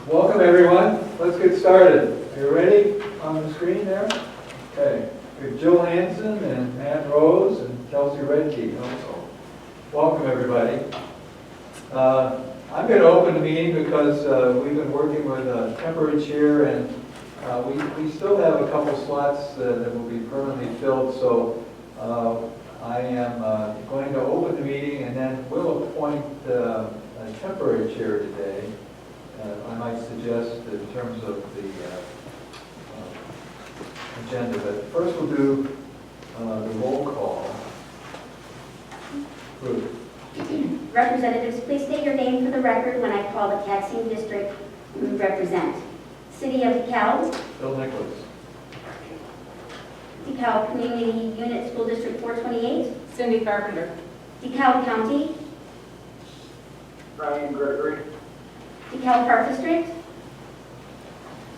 Welcome, everyone. Let's get started. Are you ready on the screen there? Okay. We have Jill Hansen and Matt Rose and Kelsey Redkey also. Welcome, everybody. I'm going to open the meeting because we've been working with a temporary chair, and we still have a couple slots that will be permanently filled. So I am going to open the meeting, and then we'll appoint a temporary chair today. I might suggest in terms of the agenda, but first we'll do the roll call. Ruth. Representatives, please state your name for the record when I call the taxing district you represent. City of DeKalb, Bill Nicholas. DeKalb Community Unit School District 428, Cindy Carpenter. DeKalb County, Brian Gregory. DeKalb Park District,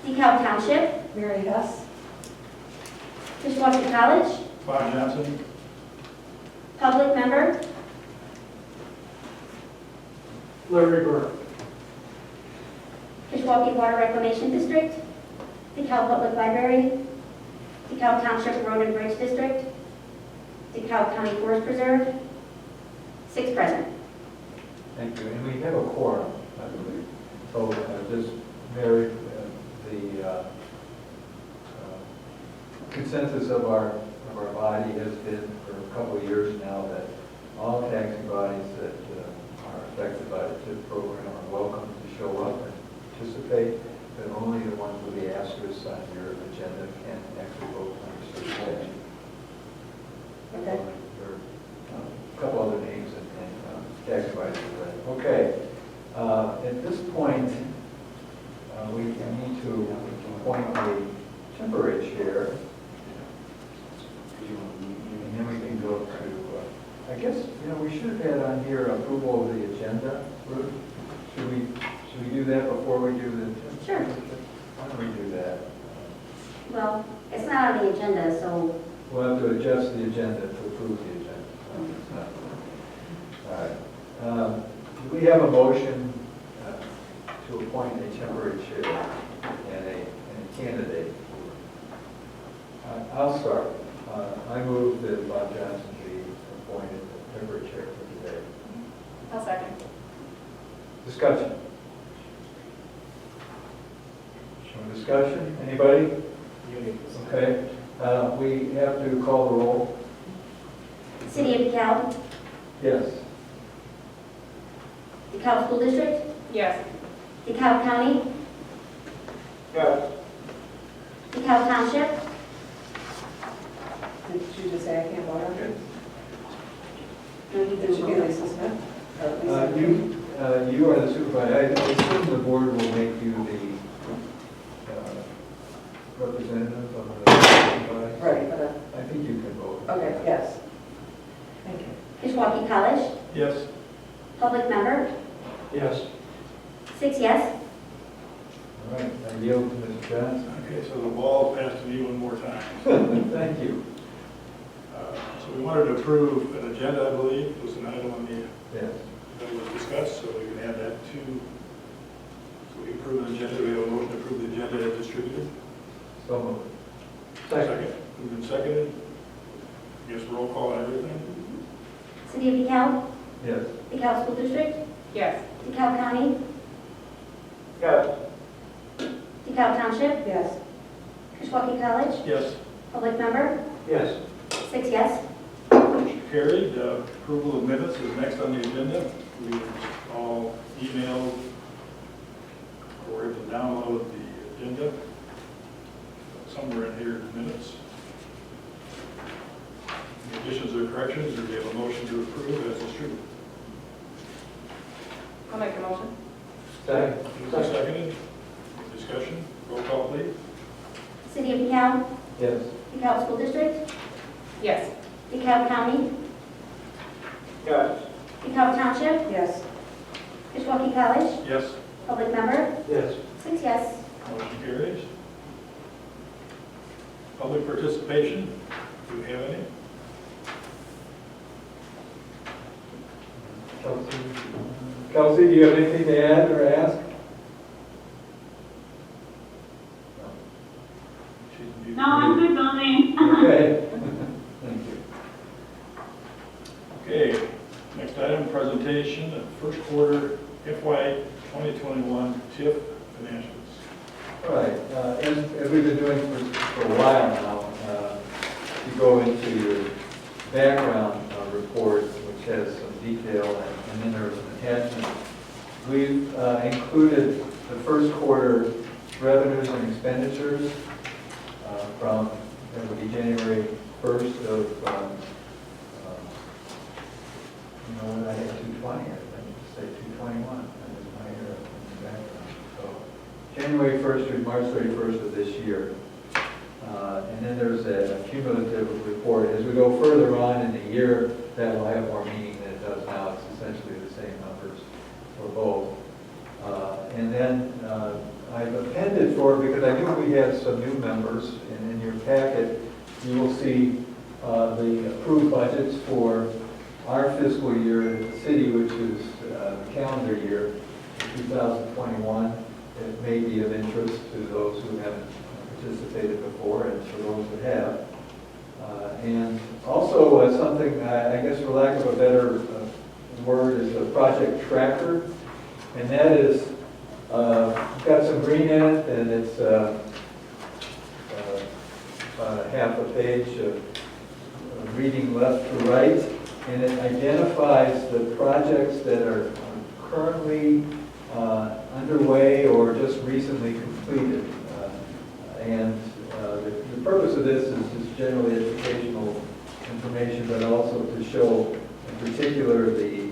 DeKalb Township, Mary Hess. Kishwaukee College, Bob Johnson. Public Member, Larry Burke. Kishwaukee Water Reclamation District, DeKalb Public Library, DeKalb Township Road and Bridge District, DeKalb County Forest Preserve, 6 present. Thank you. And we have a quorum, I believe. So just Mary, the consensus of our body has been for a couple of years now that all taxing bodies that are affected by the TIF program are welcome to show up and participate, but only the ones with the asterisks on your agenda can actually vote on your certification. Okay. There are a couple other names and tax bodies are read. Okay. At this point, we need to appoint a temporary chair. And then we can go to, I guess, we should have had on here approval of the agenda. Ruth, should we do that before we do the? Sure. Why don't we do that? Well, it's not on the agenda, so We'll have to adjust the agenda to approve the agenda. All right. Do we have a motion to appoint a temporary chair and a candidate? I'll start. I move that Bob Johnson be appointed temporary chair for today. I'll second. Discussion. Some discussion? Anybody? Okay. We have to call the roll. City of DeKalb, Yes. DeKalb School District, Yes. DeKalb County, Yes. DeKalb Township, Did you just say I can't vote on Okay. it? It should be Lisa Smith. Or Lisa. You are the supervisor. I assume the board will make you the representative of the body. Right, I think you can vote. okay, yes. Thank you. Kishwaukee College, Yes. Public Member, Yes. 6 yes. All right, I yield to Mr. Johnson. Okay, so the ball passed to me one more time. Thank you. So we wanted to approve an agenda, I believe, it was an item on the, Yes. that was discussed, so we can add that to, so we approve an agenda, we have a motion to approve the agenda as distributed. So moved. Second. Moved and seconded. I guess roll call and everything. City of DeKalb, Yes. DeKalb School District, Yes. DeKalb County, Yes. DeKalb Township, Yes. Kishwaukee College, Yes. Public Member, Yes. 6 yes. Motion carried. Approval of minutes is next on the agenda. We all emailed or able to download the agenda. Somewhere in here, minutes. Any additions or corrections, or do we have a motion to approve as distributed? I'll make a motion. Second. Moved and seconded. Discussion. Roll call, please. City of DeKalb, Yes. DeKalb School District, Yes. DeKalb County, Yes. DeKalb Township, Yes. Kishwaukee College, Yes. Public Member, Yes. 6 yes. Motion carries. Public participation, do we have any? Kelsey, do you have anything to add or ask? No, I'm good, Bill, thanks. Okay. Thank you. Okay, next item, presentation of first quarter FY 2021 TIF financials. All right, as we've been doing for a while now, you go into your background report, which has some detail, and then there's an attachment. We've included the first quarter revenues and expenditures from, it would be January 1st of, you know what, I had 220, I think, say 221, that was my background. So January 1st through March 31st of this year. And then there's a cumulative report. As we go further on in the year, that will have more meaning than it does now. It's essentially the same numbers for both. And then I've appended for it because I knew we had some new members. And in your packet, you will see the approved budgets for our fiscal year at the city, which is calendar year 2021. It may be of interest to those who haven't participated before and for those who have. And also something, I guess for lack of a better word, is a project tracker. And that is, got some green in it, and it's about a half a page of reading left to right. And it identifies the projects that are currently underway or just recently completed. And the purpose of this is just generally educational information, but also to show in particular the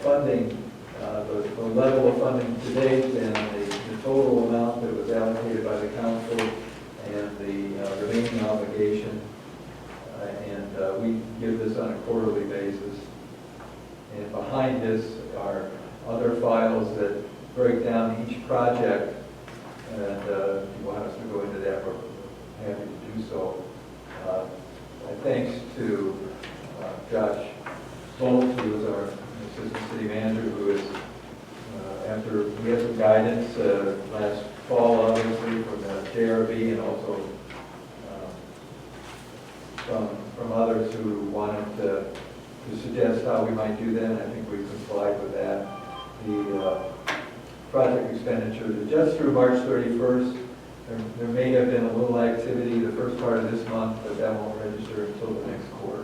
funding, the level of funding to date and the total amount that was allocated by the council and the remaining obligation. And we give this on a quarterly basis. And behind this are other files that break down each project. And if you want us to go into that, we're happy to do so. Thanks to Josh Bolt, who is our assistant city manager, who is, after we had some guidance last fall, obviously, from the JRB and also from others who wanted to suggest how we might do that, and I think we've complied with that. The project expenditures, just through March 31st, there may have been a little activity the first part of this month, but that won't register until the next quarter.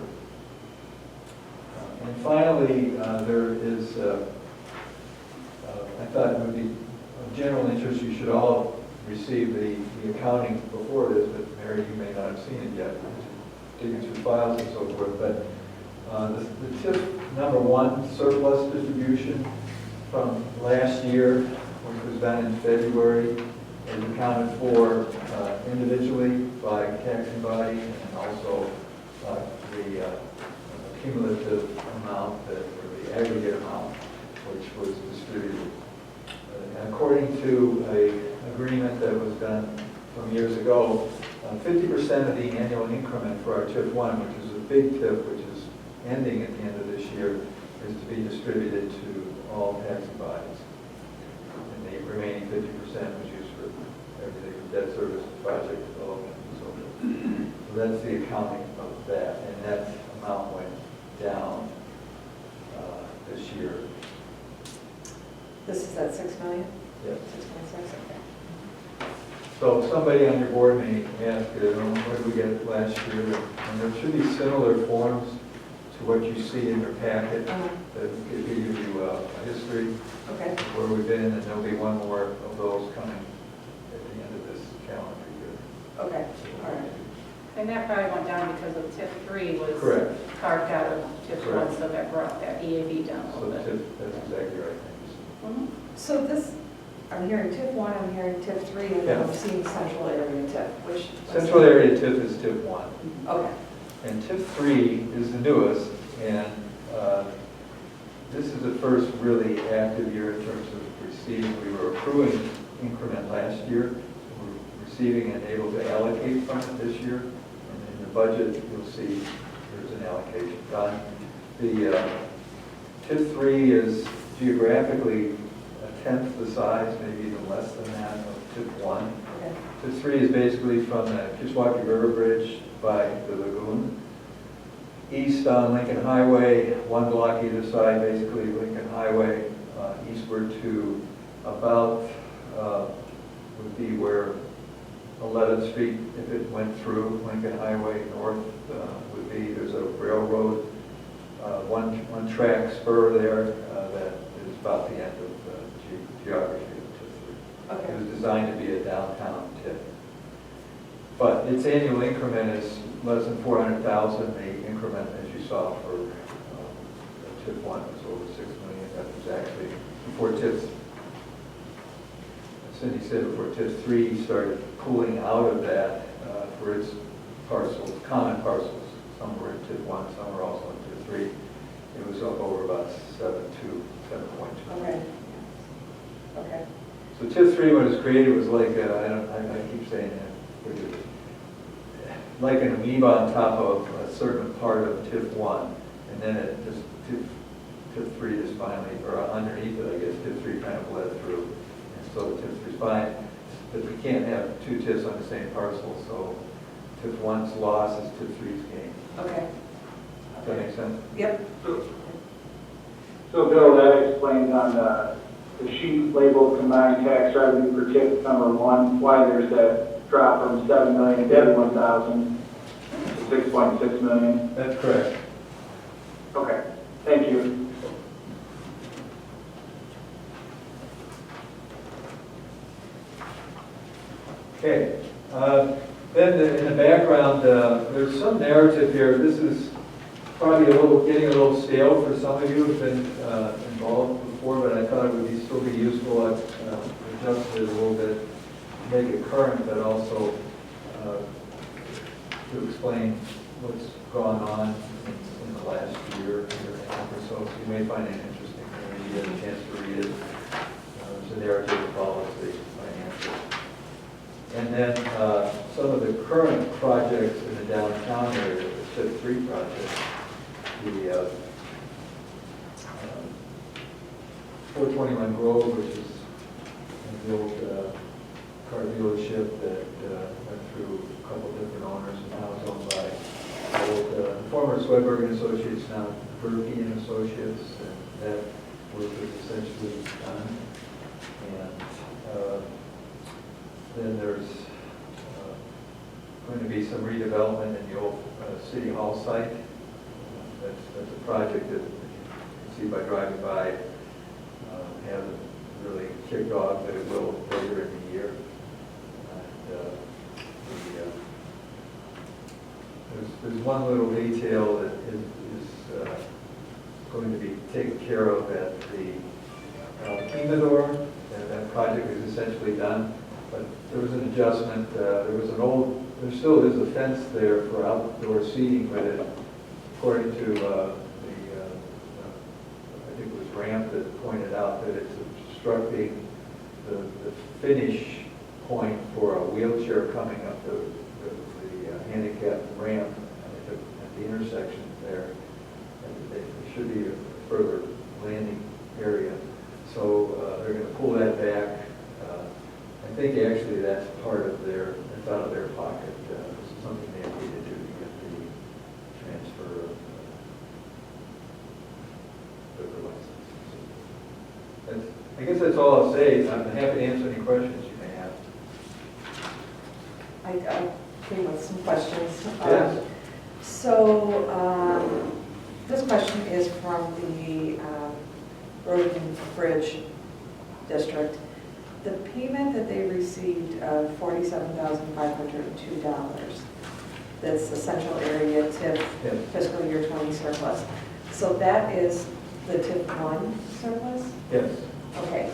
And finally, there is, I thought it would be of general interest, you should all receive the accounting before this, but Mary, you may not have seen it yet, digging through files and so forth, but the TIF number 1 surplus distribution from last year, which was done in February, is accounted for individually by taxing body and also the cumulative amount, or the aggregate amount, which was distributed. According to an agreement that was done some years ago, 50% of the annual increment for our TIF 1, which is a big TIF, which is ending at the end of this year, is to be distributed to all taxing bodies. And the remaining 50% was used for everything from debt service to project development and so forth. So that's the accounting of that, and that amount went down this year. This is at 6 million? Yes. 6.6, okay. So somebody on your board may ask, what did we get last year? And there should be similar forms to what you see in your packet that give you a history Okay. of where we've been, and there'll be one more of those coming at the end of this calendar year. Okay, all right. And that probably went down because of TIF 3 was Correct. carved out of TIF 1, Correct. so that brought that EAV down a So little bit. that's exactly right. Mhm. So this, I'm hearing TIF 1, I'm hearing TIF 3, and then Yeah. I'm seeing central area TIF, which... Central area TIF is TIF 1. Okay. And TIF 3 is the newest, and this is the first really active year in terms of receiving. We were accruing increment last year. We're receiving and able to allocate from it this year. And in the budget, you'll see there's an allocation done. The TIF 3 is geographically a tenth the size, maybe even less than that, of TIF 1. Okay. TIF 3 is basically from the Kishwaukee River Bridge by the lagoon, east on Lincoln Highway, one block either side, basically Lincoln Highway, eastward to about, would be where 11th Street, if it went through Lincoln Highway north, would be, there's a railroad, one track spur there that is about the end of the geography of TIF 3. It was designed to be a downtown TIF. But its annual increment is less than 400,000. The increment, as you saw for TIF 1, was over 6 million. That was actually before TIF. Cindy said before TIF 3 started pulling out of that for its parcels, common parcels. Some were in TIF 1, some were also in TIF 3. It was up over about 7.2. Okay. Okay. So TIF 3, when it was created, was like, I keep saying that, like an amoeba on top of a certain part of TIF 1, and then it just, TIF 3 just finally, or underneath it, I guess, TIF 3 kind of bled through, and so the TIF 3 is fine. But we can't have two TIFs on the same parcel, so TIF 1's loss is TIF 3's gain. Okay. Does that make sense? Yep. So Bill, that explains on the sheet labeled combined tax revenue for TIF number 1, why there's that drop from 7,081,000 to 6.6 million. That's correct. Okay, thank you. Okay. Then in the background, there's some narrative here. This is probably getting a little stale for some of you who've been involved before, but I thought it would still be useful. I've adjusted it a little bit to make it current, but also to explain what's gone on in the last year and a half or so. So you may find it interesting when you get a chance to read it. There's a narrative that follows the financials. And then some of the current projects in the downtown area, the TIF 3 project, the 421 Grove, which is the old car dealership that went through a couple different owners and now is owned by the former Swedberg and Associates, now Berkey and Associates, and that work is essentially done. And then there's going to be some redevelopment in the old City Hall site. That's a project that you can see by driving by. Hasn't really kicked off, but it will later in the year. And, there's one little detail that is going to be taken care of at the Alpinador. That project is essentially done, but there was an adjustment. There still is a fence there for outdoor seating, but according to I think it was Ramp that pointed out that it's obstructing the finish point for a wheelchair coming up the handicap ramp at the intersection there. And there should be a further landing area. So they're going to pull that back. I think actually that's part of it's out of their pocket. This is something they need to do to get the transfer of liquor license. I guess that's all I'll say. I'm happy to answer any questions you may have. I came with some questions. Yes. So this question is from the Road and Bridge District. The payment that they received of $47,502, that's the central area TIF Yes. fiscal year 20 surplus. So that is the TIF 1 surplus? Yes. Okay.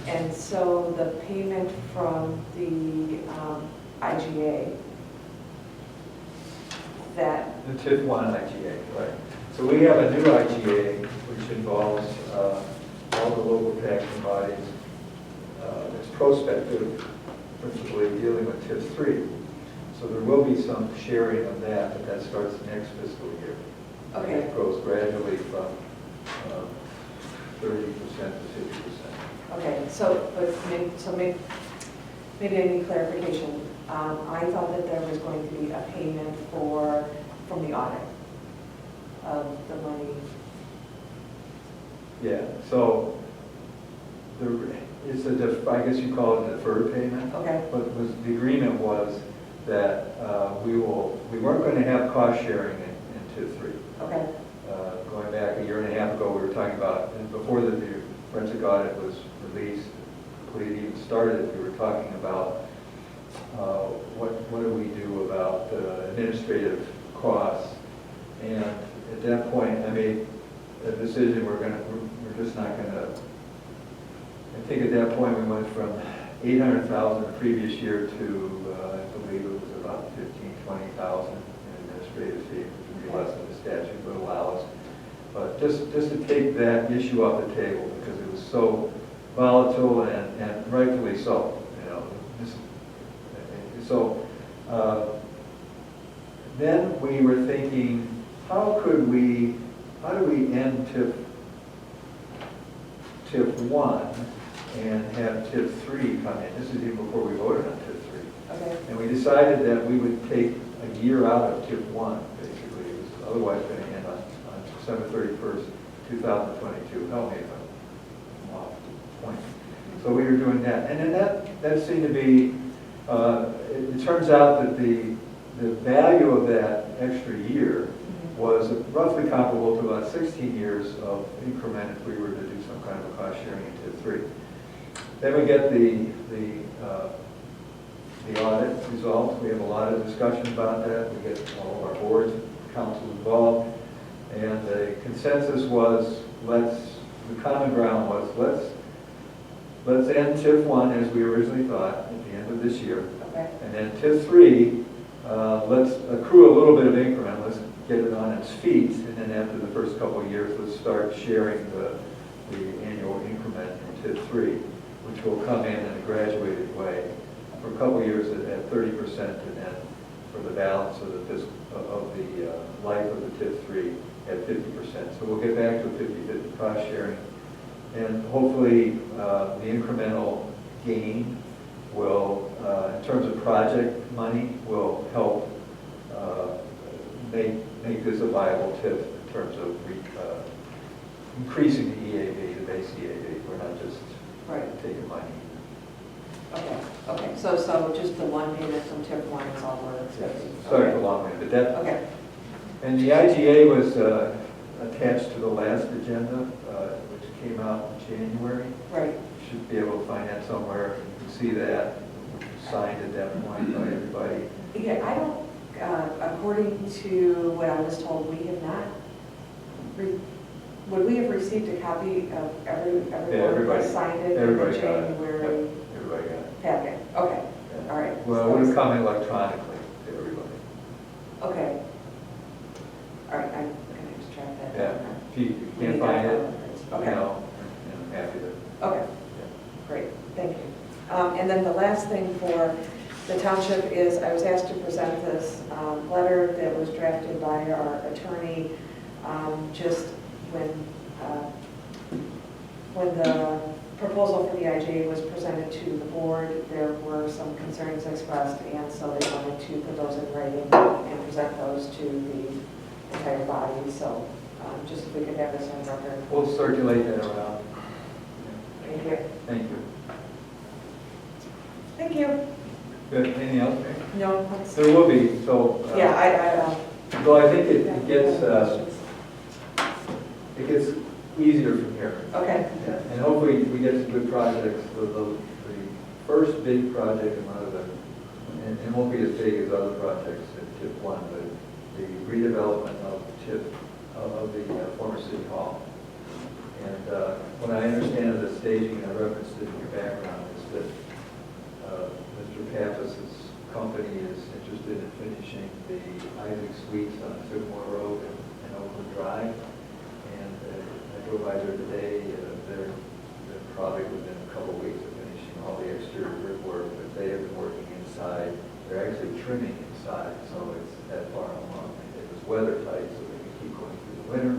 And so the payment from the IGA, that, The TIF 1 IGA, right. So we have a new IGA which involves all the local taxing bodies. It's prospective, principally dealing with TIF 3. So there will be some sharing of that, but that starts next fiscal year. okay. It grows gradually from 30% to 50%. Okay, so, maybe I need clarification. I thought that there was going to be a payment from the audit of the money. Yeah, so it's I guess you call it a deferred payment. Okay, The agreement was that we weren't going to have cost sharing in TIF 3. okay, Going back a year and a half ago, we were talking about, and before the forensic audit was released, completely even started, we were talking about what do we do about administrative costs. And at that point, I made a decision, we're just not going to, I think at that point we went from 800,000 the previous year to, I believe it was about 20,000 in administrative fee, which would be less than the statute would allow us. But just to take that issue off the table, because it was so volatile and rightfully so, you know. So then we were thinking, how do we end TIF 1 and have TIF 3 come in? This is even before we voted on TIF 3. okay, And we decided that we would take a year out of TIF 1, basically. It was otherwise going to end on December 31st, 2022. Help me if I'm off point. So we were doing that. And then that seemed to be, it turns out that the value of that extra year was roughly comparable to about 16 years of increment if we were to do some kind of a cost sharing in TIF 3. Then we get the audit results. We have a lot of discussion about that. We get all of our boards, council involved. And the consensus was, the common ground was, let's end TIF 1 as we originally thought at the end of this year. okay, And then TIF 3, let's accrue a little bit of increment. Let's get it on its feet. And then after the first couple of years, let's start sharing the annual increment in TIF 3, which will come in a graduated way. For a couple of years at 30%, and then for the balance of the life of the TIF 3 at 50%. So we'll get back to a 50-50 cost sharing. And hopefully the incremental gain will, in terms of project money, will help make this a viable TIF in terms of increasing the EAV, the base EAV. We're not just right, taking money. okay. So just the one payment from TIF 1 is all we're expecting? Sorry for Okay. long winded, but that, Okay, and the IGA was attached to the last agenda, which came out in January. right, You should be able to find that somewhere. You can see that, signed at that point by everybody. yeah, I don't, according to what I was told, we have not, would we have received a copy of everyone everybody- that signed it in the everybody got it. January Yep, everybody got it. packet? Okay, Yeah. all right. Well, it would have come electronically to everybody. Okay. All right, I'm gonna just track that Yeah, down. if you We can't need find that it, on the records. Okay, I'm happy to. okay, great, thank you. And then the last thing for the township is, I was asked to present this letter that was drafted by our attorney just when the proposal for the IGA was presented to the board, there were some concerns expressed, and so they wanted to put those in writing and present those to the entire body. So just if we could have this on record. We'll circulate that around. Thank you. Thank you. Thank you. Good, anything else, Mary? No, that's, There will be, so. yeah, Well, I think it gets easier from here. okay, And hopefully we get some good projects. The first big project in one of the, and it won't be as big as other projects in TIF 1, but the redevelopment of TIF, of the former city hall. And what I understand of the staging, and I referenced it in your background, is that Mr. Pappas's company is interested in finishing the Isaac Suites on Sycamore Road and Oakland Drive. And I drove by there today. They're probably within a couple of weeks of finishing all the exterior brickwork, but they have been working inside. They're actually trimming inside, so it's that far along. It was weather tight, so they can keep going through the winter.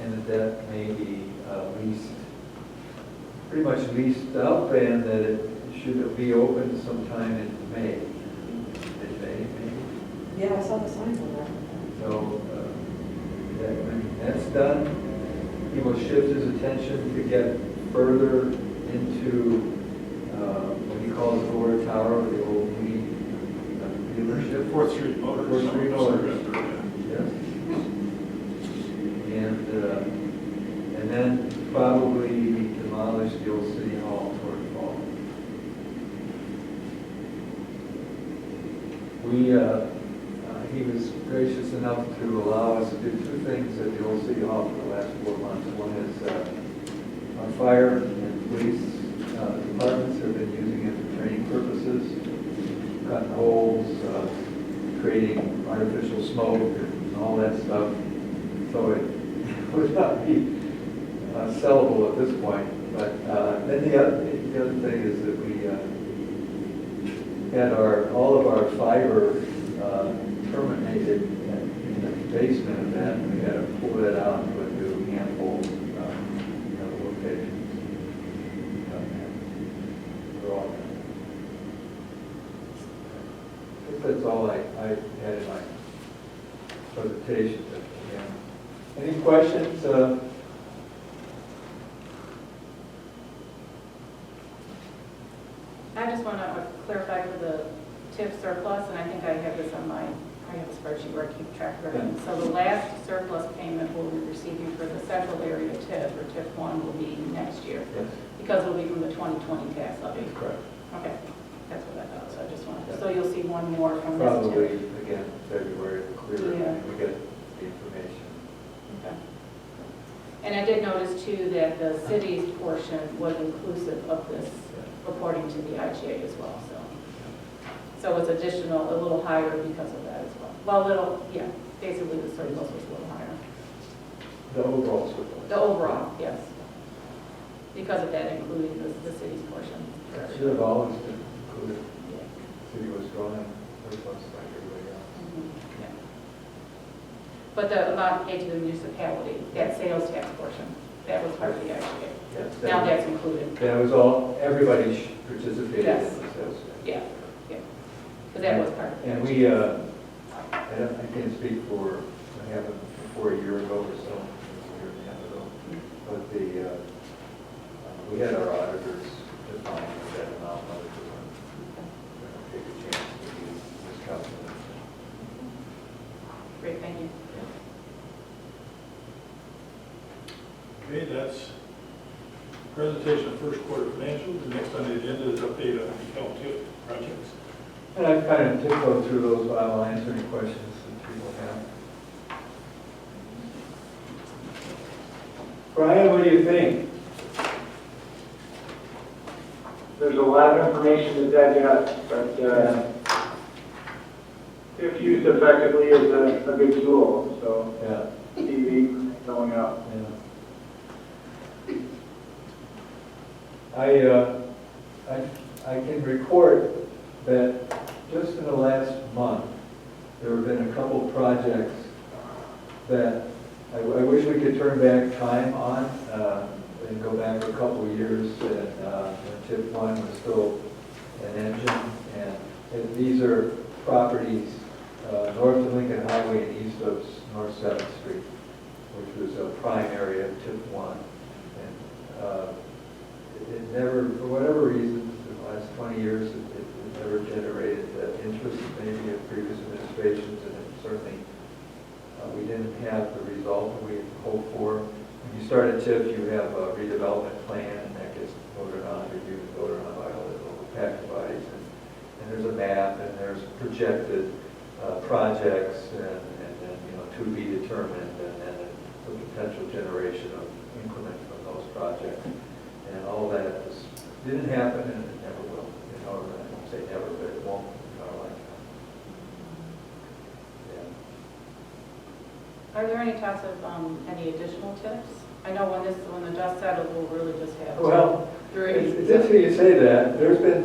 And that may be leased, pretty much leased up, and that it should be open sometime in May. In May, maybe. Yeah, I saw the signs on there. So, when that's done, he will shift his attention to get further into what he calls the Gore Tower, the old Lee dealership. Fourth Street Motors. Fourth Street Motors. Yeah. Yes. And then probably demolish the old city hall toward fall. He was gracious enough to allow us to do two things at the old city hall for the last 4 months. One is our fire and police departments have been using it for training purposes, cutting holes, creating artificial smoke and all that stuff. So it would not be sellable at this point. But then the other thing is that we had all of our fiber terminated in the basement of that. We had to pull that out to a new handful location. I think that's all I had in my presentation. But, yeah. Any questions? I just want to clarify for the TIF surplus, and I think I have this on I have a spreadsheet where I keep track of everything. So the last surplus payment we'll be receiving for the central area TIF, or TIF 1, will be next year, Yes, because it'll be from the 2020 tax levy. that's correct. Okay, that's what I thought, so I just wanted, so you'll see one more from this Probably, TIF. again, February, clear, Yeah. we get the information. Okay. And I did notice too that the city's portion was inclusive of this, according to the IGA as well, so. So it's additional, a little higher because of that as well. Well, yeah, basically the surplus was a little higher. The overall surplus. The overall, yes. Because of that, including the city's portion. Should have always been included. Yeah. City was drawing surplus like everybody else. Mhm, yeah. But the amount paid to the municipality, that sales tax portion, that was part of the IGA. Yes, Now that, that's included. that was all, everybody participated in Yes. the sales. Yeah, yeah. Because that was part of it. And we, I can't speak for what happened before a year ago or so, a year and a half ago, but we had our auditors define that amount, whether we were going to take a chance to do this calculation. Great, thank you. Okay, that's presentation of first quarter financials. The next on the agenda is update on the TIF projects. And I've kind of tiptoed through those, but I'll answer any questions that people have. Brian, what do you think? There's a lot of information to digest, but if used effectively, is a good tool, so Yeah, TV going up. yeah. I can report that just in the last month, there have been a couple projects that I wish we could turn back time on and go back a couple of years. And when TIF 1 was still an engine, and these are properties north of Lincoln Highway and east of North 7th Street, which was a prime area of TIF 1. And it never, for whatever reason, in the last 20 years, it never generated the interest maybe of previous administrations, and it certainly, we didn't have the result that we had hoped for. When you start a TIF, you have a redevelopment plan, and that gets voted on, reviewed and voted on by all the local tax bodies. And there's a map, and there's projected projects, and then, to be determined, and then the potential generation of increment from those projects. And all that just didn't happen, and it never will. I don't say never, but it won't in our lifetime. Yeah. Are there any talks of any additional tips? I know when the dust settles, we'll really just have Well, three. it's interesting you say that. There's been,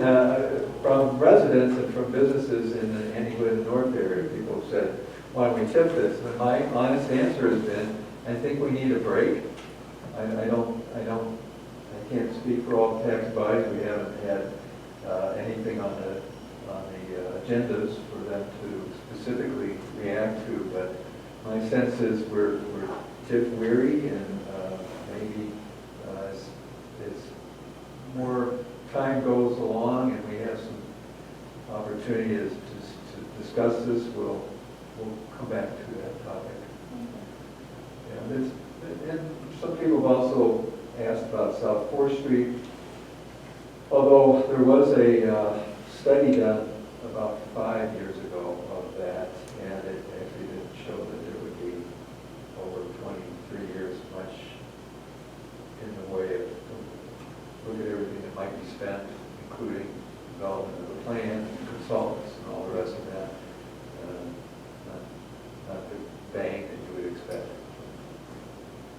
from residents and from businesses in the Antigua North area, people have said, why don't we tip this? And my honest answer has been, I think we need a break. I can't speak for all tax bodies. We haven't had anything on the agendas for them to specifically react to, but my sense is we're TIF weary, and maybe as more time goes along and we have some opportunities to discuss this, we'll come back to that topic. Yeah, and some people have also asked about South 4th Street, although there was a study done about 5 years ago of that, and it actually didn't show that there would be over 23 years much in the way of, look at everything that might be spent, including development of the plan, consultants, and all the rest of that. Not the bang that you would expect.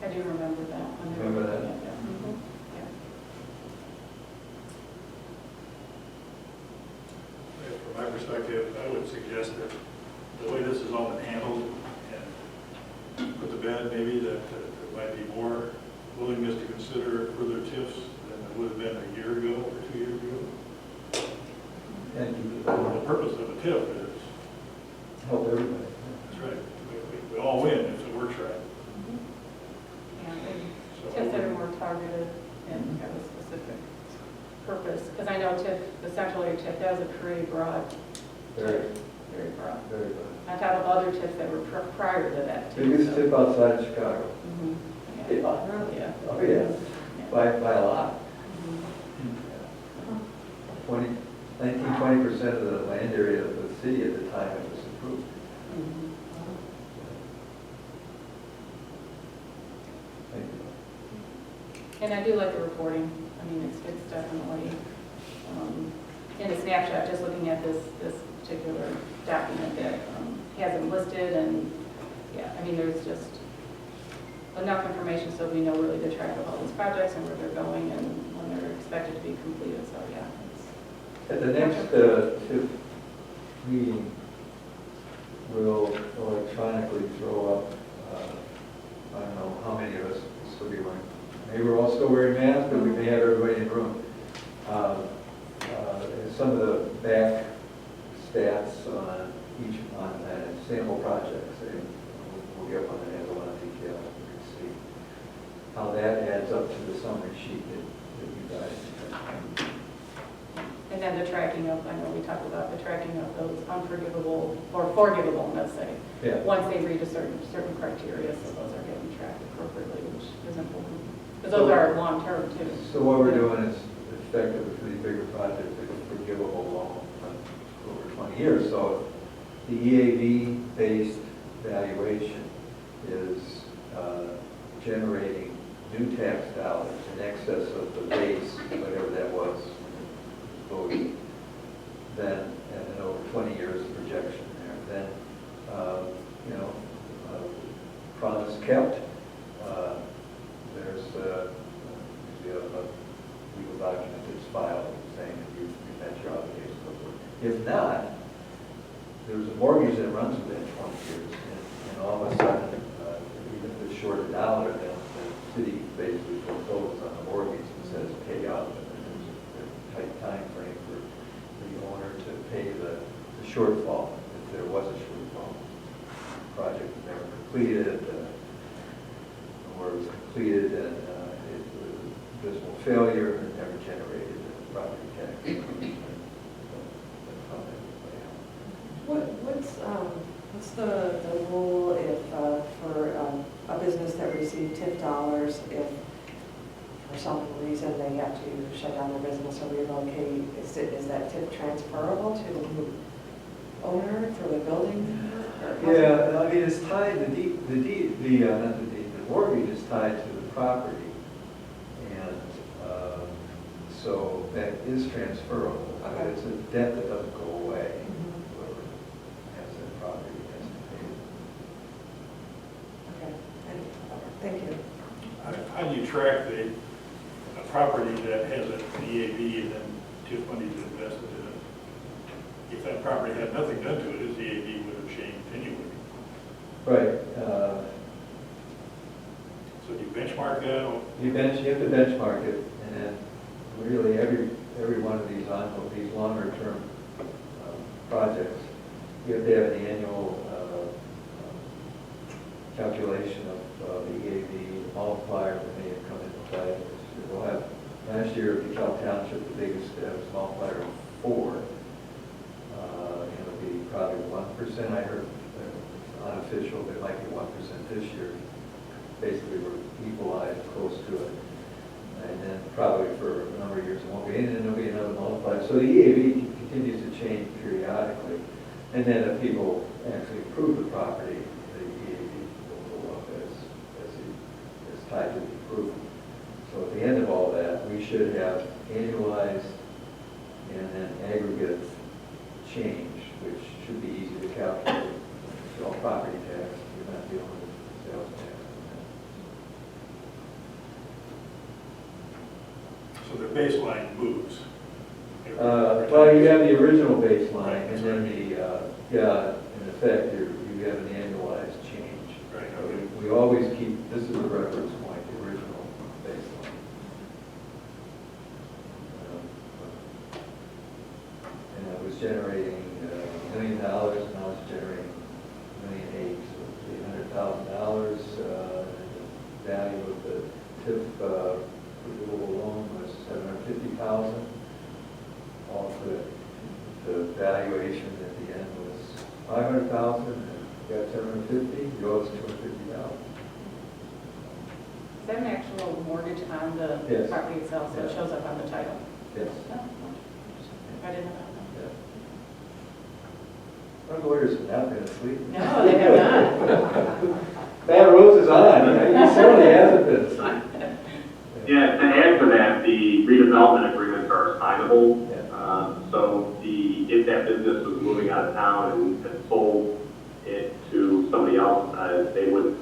I do remember that. Remember that? Yeah. Mhm. Yeah. From my perspective, I would suggest that the way this has all been handled, and put to bed maybe that there might be more willingness to consider further TIFs than there would have been a year ago or 2 years ago. And The purpose of a TIF is, help everybody. that's right, we all win if it works right. Yeah, and So TIFs that are more targeted and have a specific purpose, because I know TIF, the central area TIF, that was a pretty broad, Very, very broad. very good. On top of other TIFs that were prior to that. too, Biggest so- tip outside of Chicago. Mhm. Yeah. Yeah. Oh, yeah, by a lot. Mhm. 20% of the land area of the city at the time it was approved. Mhm. Thank you. And I do like the reporting. I mean, it's definitely, in a snapshot, just looking at this particular document that has them listed, and, yeah, I mean, there's just enough information so we know really the track of all these projects and where they're going and when they're expected to be completed, so, yeah. At the next TIF meeting, we'll electronically throw up, I don't know how many of us will still be wearing, maybe we're all still wearing masks, but we may have everybody in the room. Some of the back stats on each, on sample projects, and we'll get one that has a lot of detail. You can see how that adds up to the summary sheet that you guys have. And then the tracking of, I know we talked about the tracking of those unforgivable, or forgivable, let's say, Yeah. once they reach a certain criteria, so those are getting tracked appropriately, which is important. Because those are long-term, too. So what we're doing is effectively for these bigger projects, it's a forgivable loan for over 20 years. So the EAV-based valuation is generating new tax dollars in excess of the base, whatever that was, voted. Then, and then over 20 years of projection there. Then, promise kept. There's usually a legal document that's filed saying that you met your obligations. If not, there's a mortgage that runs within 20 years, and all of a sudden, even if it's short $1, then the city basically forecloses on the mortgage and says pay up, and then there's a tight time frame for the owner to pay the shortfall, if there was a shortfall. The project was never completed, or it was completed and it was a visible failure and never generated a property tax. What's the rule if, for a business that received TIF dollars, if for some reason they have to shut down their business or relocate, is that TIF transferable to the new owner for the building? Yeah, I mean, it's tied, the mortgage is tied to the property. And so that is transferable. Okay. It's a debt that doesn't go away. Whoever has that property has to pay it. Okay, thank you. How do you track a property that has an EAV and then TIF money is invested in it? If that property had nothing done to it, his EAV would have changed anyway. Right. So do you benchmark that? You have to benchmark it, and then really every one of these on these longer-term projects, you have to have an annual calculation of the EAV, the multiplier that may have come into play. We'll have, last year, DeKalb Township, the biggest was multiplier of 4. It'll be probably 1%, I heard, unofficial, there might be 1% this year. Basically, we're equalized close to it. And then probably for a number of years it won't be, and then there'll be another multiplier. So the EAV continues to change periodically. And then if people actually improve the property, the EAV will go up as tied to the improvement. So at the end of all that, we should have annualized and then aggregate change, which should be easy to calculate. It's all property tax, you're not dealing with sales tax. So the baseline moves. Well, you have the original baseline, and then in effect, you have an annualized change. Right, So okay. we always keep, this is a reference point, the original baseline. And it was generating $1 million, now it's generating $1.8 million, so $800,000. The value of the TIF renewable loan was $750,000. All the valuation at the end was $500,000, and you got $750,000, you owe us $250,000. Is that an actual mortgage on the Yes. property itself, so it Yeah. shows up on the title? Yes. Oh, I didn't know Yeah. Our lawyers have not been asleep. that. No, they have not. Bad Rose is on, he certainly hasn't been. Yeah, to add to that, the redevelopment agreements are assignable. Yeah. So if that business was moving out of town and had sold it to somebody else, they would,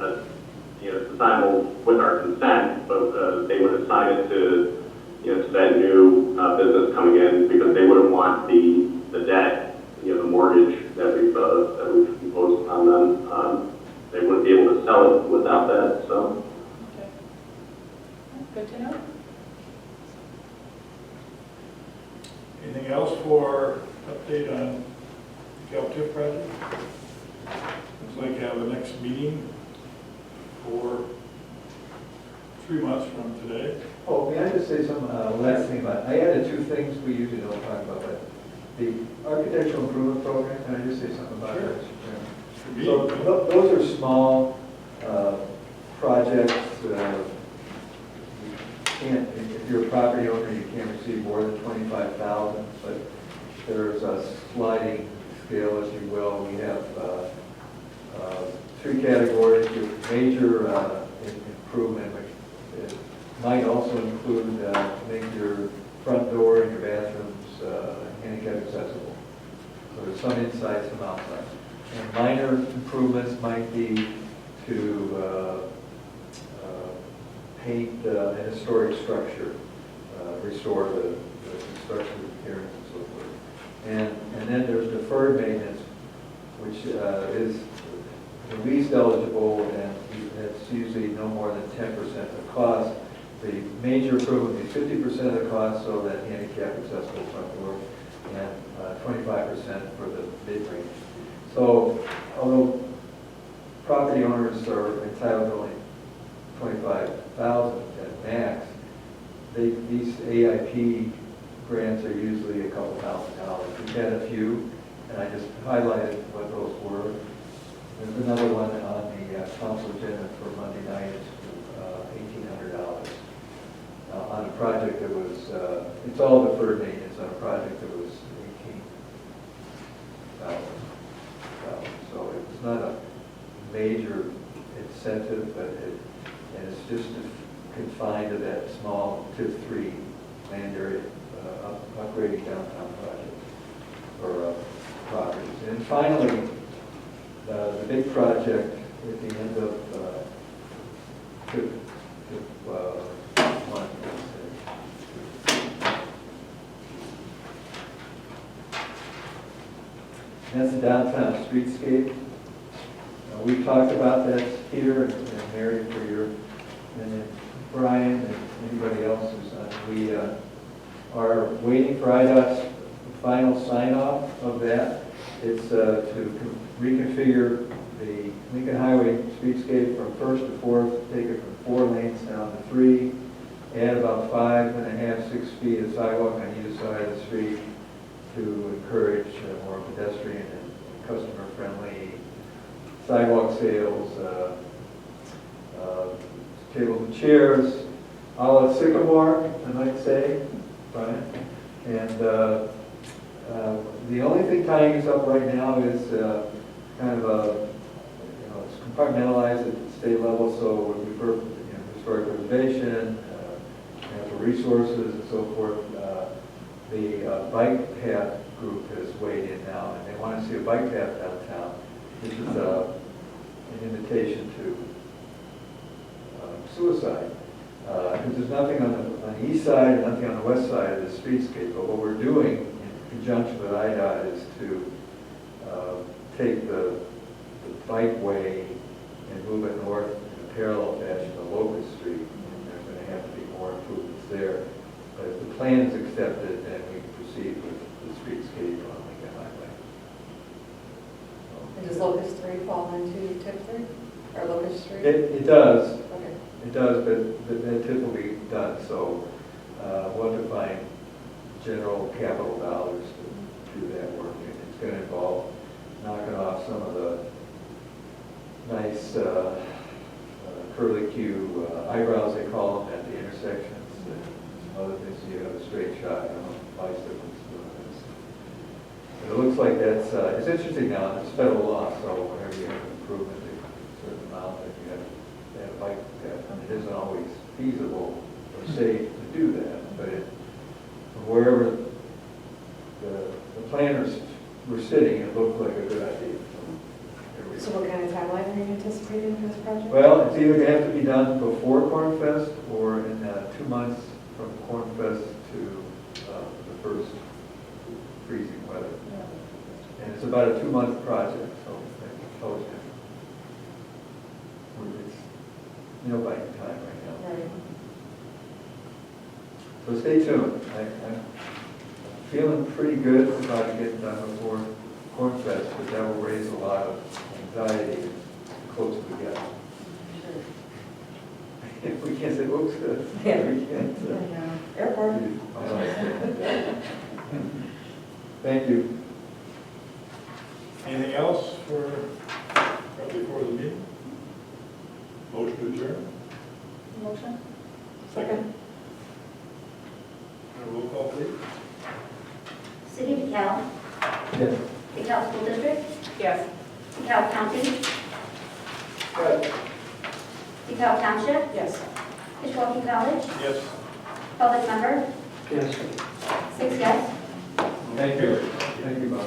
it's assignable with our consent, but they would assign it to, to that new business coming in, because they wouldn't want the debt, the mortgage that we've imposed on them. They wouldn't be able to sell it without that, so. Okay. Good to know. Anything else for update on the DeKalb TIF project? Looks like you have the next meeting for 3 months from today. Oh, may I just say some last thing about, I added 2 things we usually don't talk about, but the architectural improvement program, can I just say something about Sure. that? Should be. So those are small projects. If you're a property owner, you can't receive more than $25,000, but there's a sliding scale, as you will. We have 3 categories. Your major improvement, which might also include make your front door and your bathrooms handicap accessible. So there's some inside, some outside. And minor improvements might be to paint a historic structure, restore the construction appearance and so forth. And then there's deferred maintenance, which is the least eligible, and it's usually no more than 10% of the cost. The major improvement is 50% of the cost, so that handicap accessible front door, and 25% for the mid-range. So although property owners are entitled to only $25,000 at max, these AIP grants are usually a couple $1,000. We've had a few, and I just highlighted what those were. There's another one on the council agenda for Monday night, $1,800. On a project that was, it's all deferred maintenance on a project that was $18,000. So it's not a major incentive, but and it's just confined to that small TIF 3 land area upgrading downtown projects or properties. And finally, the big project at the end of TIF 1. That's the downtown streetscape. We've talked about that here, and Mary, for your, and then Brian, and anybody else who's on. We are waiting for IDOT's final sign-off of that. It's to reconfigure the Lincoln Highway streetscape from First to Fourth, take it from 4 lanes down to 3, add about 5.5, 6 feet of sidewalk on either side of the street to encourage more pedestrian and customer-friendly sidewalk sales, tables and chairs, a la Sycamore, I might say, Brian. And the only thing tying us up right now is kind of a, it's compartmentalized at the state level, so we prefer, historic preservation, natural resources and so forth. The bike path group has weighed in now, and they want to see a bike path downtown. This is an invitation to suicide. Because there's nothing on the east side and nothing on the west side of the streetscape, but what we're doing in conjunction with IDOT is to take the bikeway and move it north in a parallel fashion to Locust Street, and there's going to have to be more improvements there. But if the plan is accepted, then we can proceed with the streetscape on Lincoln Highway. And does Locust 3 fall into TIF 3? Or Locust Street? It does. Okay. It does, but the TIF will be done, so we'll have to find general capital dollars to do that work. And it's going to involve knocking off some of the nice curlicue eyebrows, they call them, at the intersections. And some other things, so you have a straight shot, bicycles doing this. But it looks like that's, it's interesting now, it's federal law, so whenever you have an improvement, a certain amount, that you have to have a bike path. And it isn't always feasible or safe to do that, but from wherever the planners were sitting, it looked like a good idea. So what kind of timeline are you anticipating for this project? Well, it's either going to have to be done before Corn Fest or in 2 months from Corn Fest to the first freezing weather. And it's about a 2-month project, so I told you. It's biting time right now. Right. So stay tuned. I'm feeling pretty good about it getting done before Corn Fest, but that will raise a lot of anxiety the closer we get. If we can't say, oops, Yeah. we can't. Airport. Thank you. Anything else before the meeting? Motion to adjourn? Motion? Second. Roll call, please. City of DeKalb, Yes. DeKalb School District, Yes. DeKalb County, Good. DeKalb Township, Yes. Kishwaukee College, Yes. public member, Yes. 6 yes. Thank you. Thank you, Bob.